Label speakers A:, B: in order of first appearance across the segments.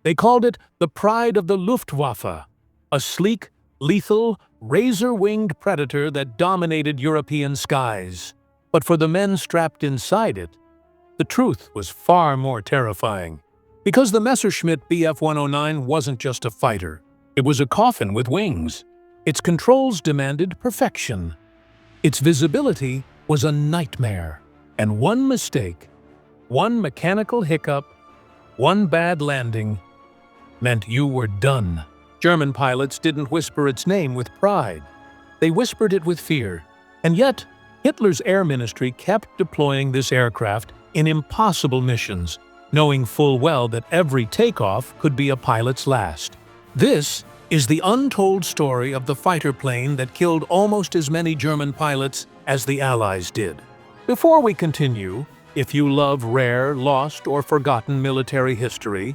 A: They called it the pride of the Luftwaffe, a sleek, lethal, razor-winged predator that dominated European skies. But for the men strapped inside it, the truth was far more terrifying. Because the Messerschmitt Bf 109 wasn't just a fighter, it was a coffin with wings. Its controls demanded perfection. Its visibility was a nightmare. And one mistake, one mechanical hiccup, one bad landing, meant you were done. German pilots didn't whisper its name with pride. They whispered it with fear. And yet, Hitler's air ministry kept deploying this aircraft in impossible missions, knowing full well that every takeoff could be a pilot's last. This is the untold story of the fighter plane that killed almost as many German pilots as the Allies did. Before we continue, if you love rare, lost, or forgotten military history,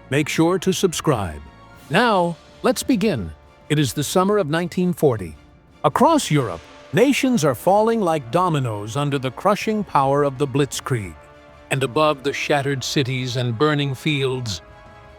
A: make sure to subscribe. Now, let's begin. It is the summer of 1940. Across Europe, nations are falling like dominoes under the crushing power of the Blitzkrieg. And above the shattered cities and burning fields,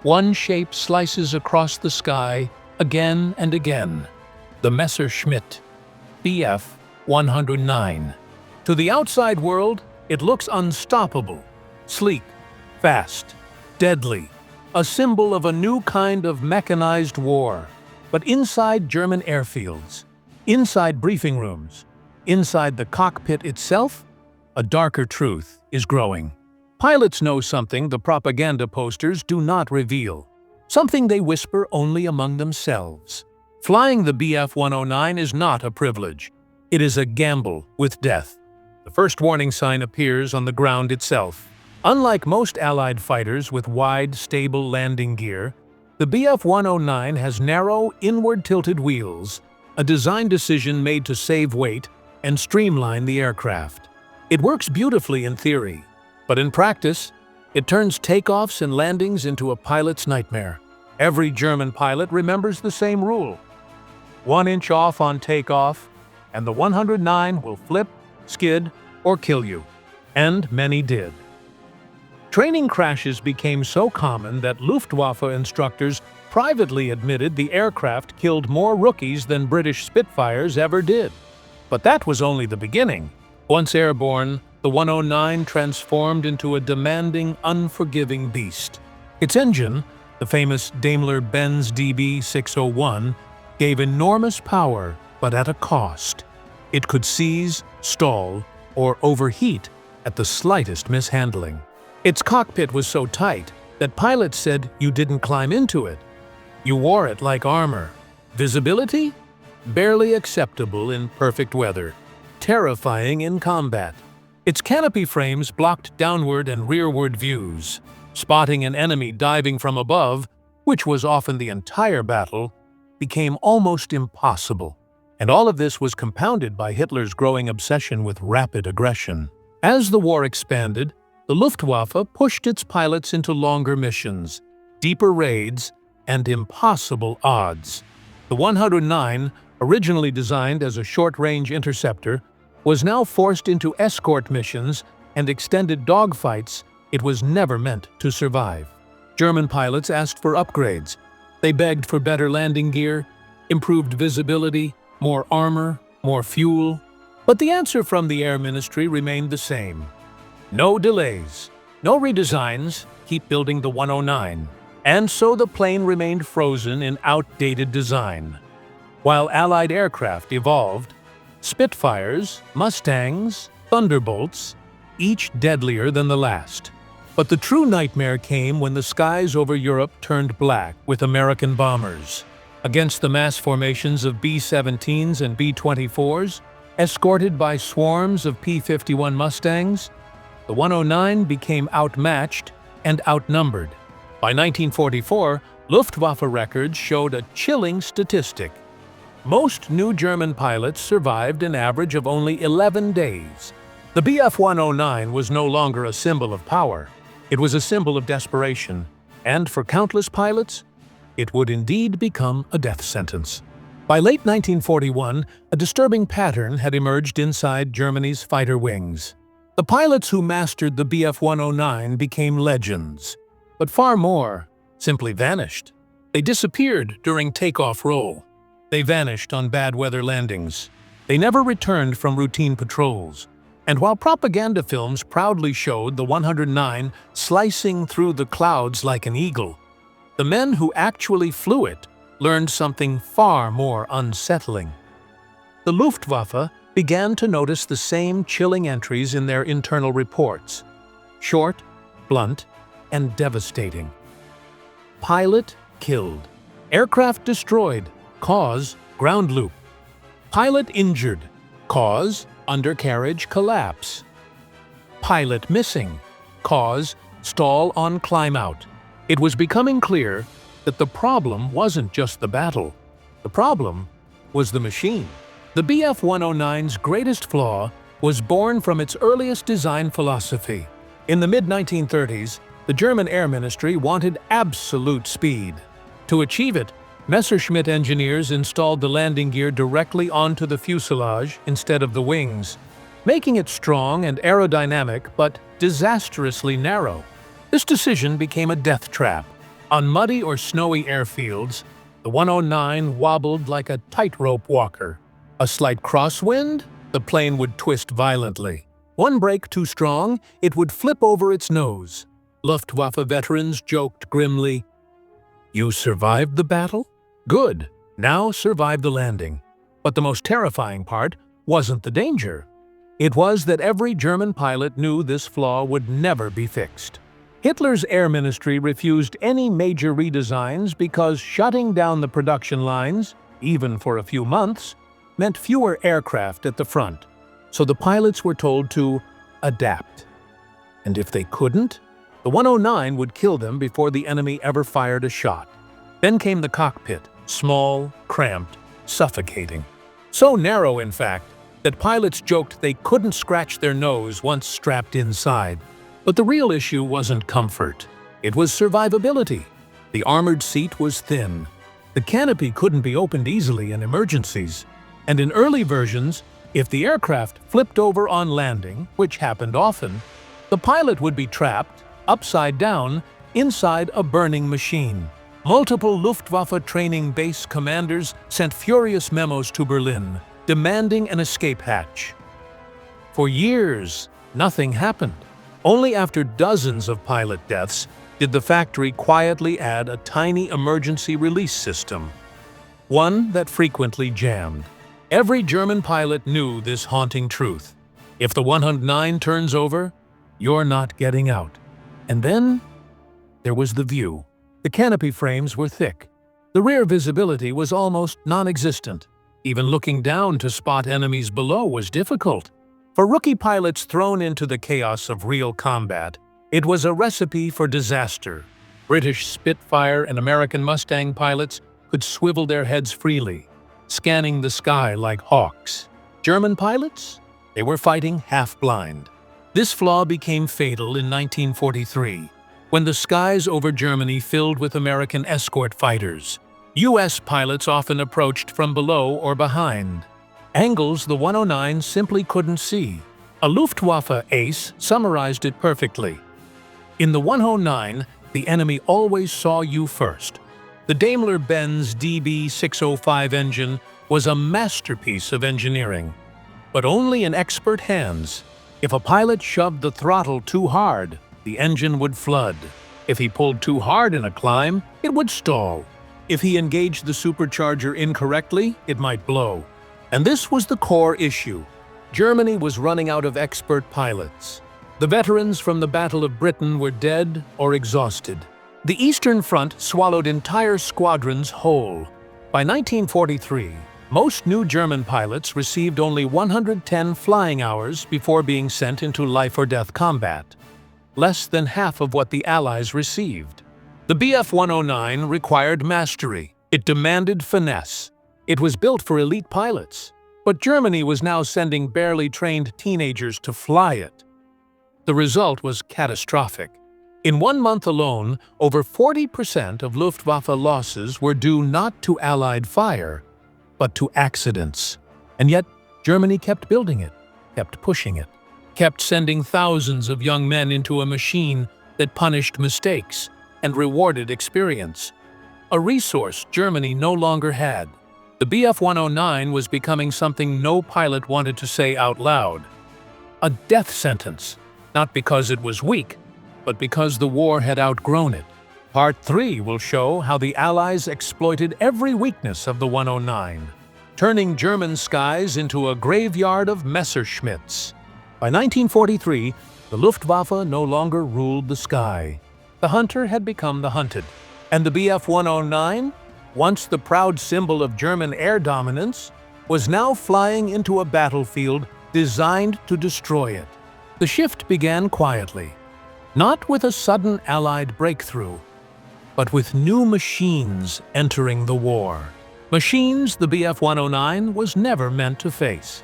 A: one shape slices across the sky again and again: the Messerschmitt Bf 109. To the outside world, it looks unstoppable, sleek, fast, deadly, a symbol of a new kind of mechanized war. But inside German airfields, inside briefing rooms, inside the cockpit itself, a darker truth is growing. Pilots know something the propaganda posters do not reveal, something they whisper only among themselves. Flying the Bf 109 is not a privilege. It is a gamble with death. The first warning sign appears on the ground itself. Unlike most Allied fighters with wide, stable landing gear, the Bf 109 has narrow, inward-tilted wheels, a design decision made to save weight and streamline the aircraft. It works beautifully in theory, but in practice, it turns takeoffs and landings into a pilot's nightmare. Every German pilot remembers the same rule: 1 inch off on takeoff, and the 109 will flip, skid, or kill you. And many did. Training crashes became so common that Luftwaffe instructors privately admitted the aircraft killed more rookies than British Spitfires ever did. But that was only the beginning. Once airborne, the 109 transformed into a demanding, unforgiving beast. Its engine, the famous Daimler-Benz DB601, gave enormous power, but at a cost. It could seize, stall, or overheat at the slightest mishandling. Its cockpit was so tight that pilots said you didn't climb into it. You wore it like armor. Visibility? Barely acceptable in perfect weather. Terrifying in combat. Its canopy frames blocked downward and rearward views. Spotting an enemy diving from above, which was often the entire battle, became almost impossible. And all of this was compounded by Hitler's growing obsession with rapid aggression. As the war expanded, the Luftwaffe pushed its pilots into longer missions, deeper raids, and impossible odds. The 109, originally designed as a short-range interceptor, was now forced into escort missions and extended dogfights it was never meant to survive. German pilots asked for upgrades. They begged for better landing gear, improved visibility, more armor, more fuel. But the answer from the Air Ministry remained the same. No delays, no redesigns, keep building the 109. And so the plane remained frozen in outdated design. While Allied aircraft evolved, Spitfires, Mustangs, Thunderbolts, each deadlier than the last. But the true nightmare came when the skies over Europe turned black with American bombers. Against the mass formations of B-17s and B-24s, escorted by swarms of P-51 Mustangs, the 109 became outmatched and outnumbered. By 1944, Luftwaffe records showed a chilling statistic. Most new German pilots survived an average of only 11 days. The Bf 109 was no longer a symbol of power. It was a symbol of desperation, and for countless pilots, it would indeed become a death sentence. By late 1941, a disturbing pattern had emerged inside Germany's fighter wings. The pilots who mastered the Bf 109 became legends. But far more, simply vanished. They disappeared during takeoff roll. They vanished on bad weather landings. They never returned from routine patrols. And while propaganda films proudly showed the 109 slicing through the clouds like an eagle, the men who actually flew it learned something far more unsettling. The Luftwaffe began to notice the same chilling entries in their internal reports: short, blunt, and devastating. Pilot killed. Aircraft destroyed. Cause ground loop. Pilot injured. Cause undercarriage collapse. Pilot missing. Cause stall on climb out. It was becoming clear that the problem wasn't just the battle. The problem was the machine. The Bf-109's greatest flaw was born from its earliest design philosophy. In the mid-1930s, the German Air Ministry wanted absolute speed. To achieve it, Messerschmitt engineers installed the landing gear directly onto the fuselage instead of the wings, making it strong and aerodynamic but disastrously narrow. This decision became a death trap. On muddy or snowy airfields, the 109 wobbled like a tightrope walker. A slight crosswind, the plane would twist violently. One brake too strong, it would flip over its nose. Luftwaffe veterans joked grimly, "You survived the battle? Good, now survive the landing." But the most terrifying part wasn't the danger. It was that every German pilot knew this flaw would never be fixed. Hitler's Air Ministry refused any major redesigns because shutting down the production lines, even for a few months, meant fewer aircraft at the front. So the pilots were told to adapt. And if they couldn't, the 109 would kill them before the enemy ever fired a shot. Then came the cockpit, small, cramped, suffocating. So narrow, in fact, that pilots joked they couldn't scratch their nose once strapped inside. But the real issue wasn't comfort. It was survivability. The armored seat was thin. The canopy couldn't be opened easily in emergencies. And in early versions, if the aircraft flipped over on landing, which happened often, the pilot would be trapped, upside down, inside a burning machine. Multiple Luftwaffe training base commanders sent furious memos to Berlin, demanding an escape hatch. For years, nothing happened. Only after dozens of pilot deaths did the factory quietly add a tiny emergency release system, one that frequently jammed. Every German pilot knew this haunting truth. If the 109 turns over, you're not getting out. And then there was the view. The canopy frames were thick. The rear visibility was almost non-existent. Even looking down to spot enemies below was difficult. For rookie pilots thrown into the chaos of real combat, it was a recipe for disaster. British Spitfire and American Mustang pilots could swivel their heads freely, scanning the sky like hawks. German pilots? They were fighting half-blind. This flaw became fatal in 1943, when the skies over Germany filled with American escort fighters. U.S. pilots often approached from below or behind, angles the 109 simply couldn't see. A Luftwaffe ace summarized it perfectly. In the 109, the enemy always saw you first. The Daimler-Benz DB605 engine was a masterpiece of engineering, but only in expert hands. If a pilot shoved the throttle too hard, the engine would flood. If he pulled too hard in a climb, it would stall. If he engaged the supercharger incorrectly, it might blow. And this was the core issue. Germany was running out of expert pilots. The veterans from the Battle of Britain were dead or exhausted. The Eastern Front swallowed entire squadrons whole. By 1943, most new German pilots received only 110 flying hours before being sent into life-or-death combat, less than half of what the Allies received. The Bf-109 required mastery. It demanded finesse. It was built for elite pilots, but Germany was now sending barely trained teenagers to fly it. The result was catastrophic. In 1 month alone, over 40% of Luftwaffe losses were due not to Allied fire, but to accidents. And yet, Germany kept building it, kept pushing it, kept sending thousands of young men into a machine that punished mistakes, and rewarded experience, a resource Germany no longer had. The Bf-109 was becoming something no pilot wanted to say out loud. A death sentence, not because it was weak, but because the war had outgrown it. Part 3 will show how the Allies exploited every weakness of the 109, turning German skies into a graveyard of Messerschmitts. By 1943, the Luftwaffe no longer ruled the sky. The hunter had become the hunted, and the Bf-109, once the proud symbol of German air dominance, was now flying into a battlefield designed to destroy it. The shift began quietly, not with a sudden Allied breakthrough, but with new machines entering the war. Machines the Bf-109 was never meant to face.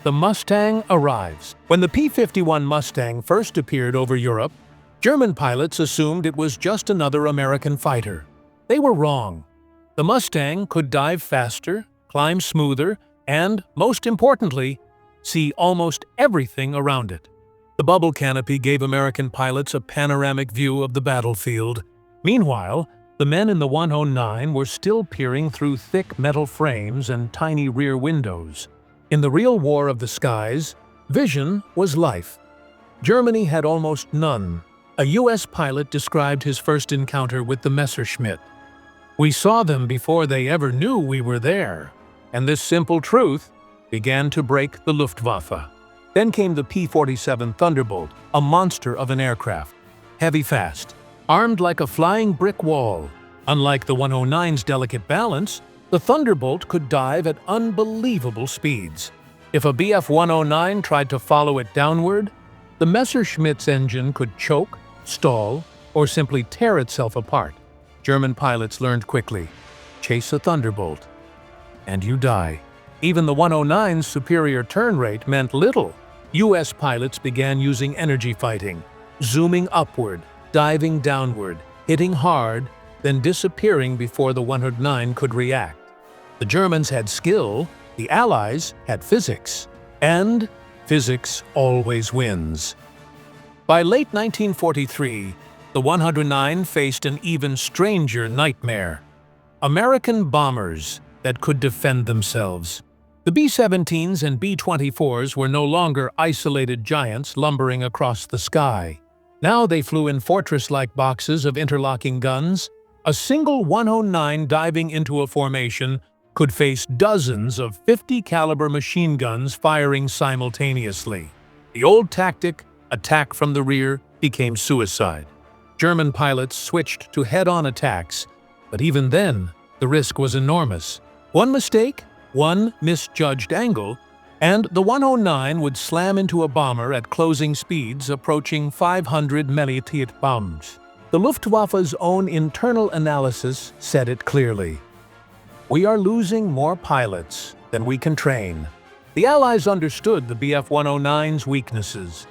A: The Mustang arrives. When the P-51 Mustang first appeared over Europe, German pilots assumed it was just another American fighter. They were wrong. The Mustang could dive faster, climb smoother, and, most importantly, see almost everything around it. The bubble canopy gave American pilots a panoramic view of the battlefield. Meanwhile, the men in the 109 were still peering through thick metal frames and tiny rear windows. In the real war of the skies, vision was life. Germany had almost none. A U.S. pilot described his first encounter with the Messerschmitt. "We saw them before they ever knew we were there." And this simple truth began to break the Luftwaffe. Then came the P-47 Thunderbolt, a monster of an aircraft. Heavy fast, armed like a flying brick wall. Unlike the 109's delicate balance, the Thunderbolt could dive at unbelievable speeds. If a Bf-109 tried to follow it downward, the Messerschmitt's engine could choke, stall, or simply tear itself apart. German pilots learned quickly: chase a Thunderbolt, and you die. Even the 109's superior turn rate meant little. U.S. pilots began using energy fighting, zooming upward, diving downward, hitting hard, then disappearing before the 109 could react. The Germans had skill, the Allies had physics. And physics always wins. By late 1943, the 109 faced an even stranger nightmare: American bombers that could defend themselves. The B-17s and B-24s were no longer isolated giants lumbering across the sky. Now they flew in fortress-like boxes of interlocking guns. A single 109 diving into a formation could face dozens of 50-caliber machine guns firing simultaneously. The old tactic, attack from the rear, became suicide. German pilots switched to head-on attacks, but even then, the risk was enormous. One mistake, one misjudged angle, and the 109 would slam into a bomber at closing speeds approaching 500 Millitiet. The Luftwaffe's own internal analysis said it clearly: "We are losing more pilots than we can train." The Allies understood the Bf-109's weaknesses: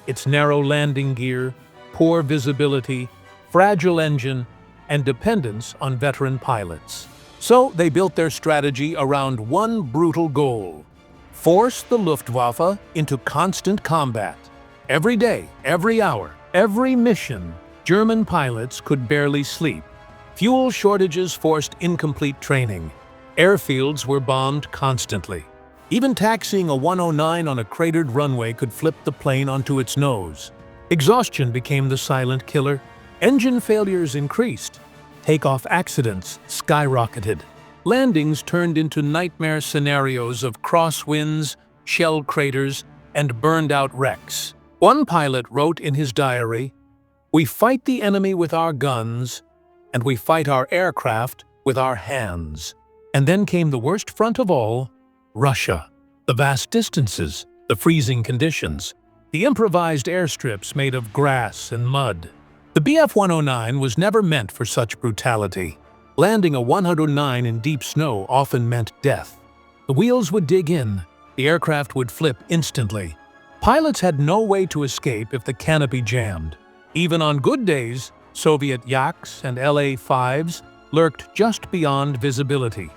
A: its narrow landing gear, poor visibility, fragile engine, and dependence on veteran pilots. So they built their strategy around one brutal goal: force the Luftwaffe into constant combat. Every day, every hour, every mission, German pilots could barely sleep. Fuel shortages forced incomplete training. Airfields were bombed constantly. Even taxiing a 109 on a cratered runway could flip the plane onto its nose. Exhaustion became the silent killer. Engine failures increased. Takeoff accidents skyrocketed. Landings turned into nightmare scenarios of crosswinds, shell craters, and burned-out wrecks. One pilot wrote in his diary, "We fight the enemy with our guns, and we fight our aircraft with our hands." And then came the worst front of all: Russia. The vast distances, the freezing conditions, the improvised airstrips made of grass and mud. The Bf-109 was never meant for such brutality. Landing a 109 in deep snow often meant death. The wheels would dig in, the aircraft would flip instantly. Pilots had no way to escape if the canopy jammed. Even on good days, Soviet Yaks and LA-5s lurked just beyond visibility,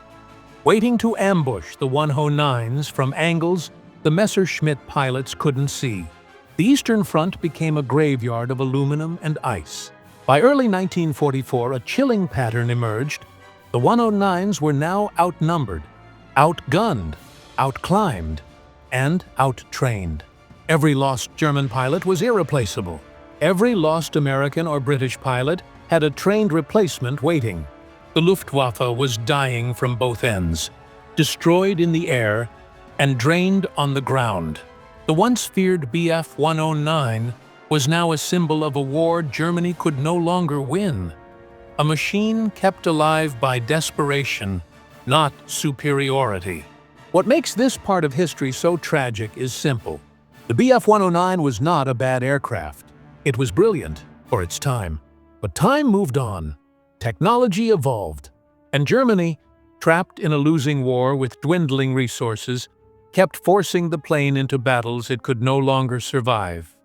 A: waiting to ambush the 109s from angles the Messerschmitt pilots couldn't see. The Eastern Front became a graveyard of aluminum and ice. By early 1944, a chilling pattern emerged. The 109s were now outnumbered, outgunned, outclimbed, and outtrained. Every lost German pilot was irreplaceable. Every lost American or British pilot had a trained replacement waiting. The Luftwaffe was dying from both ends, destroyed in the air and drained on the ground. The once feared Bf 109 was now a symbol of a war Germany could no longer win. A machine kept alive by desperation, not superiority. What makes this part of history so tragic is simple. The Bf 109 was not a bad aircraft. It was brilliant for its time. But time moved on. Technology evolved. And Germany, trapped in a losing war with dwindling resources, kept forcing the plane into battles it could no longer survive.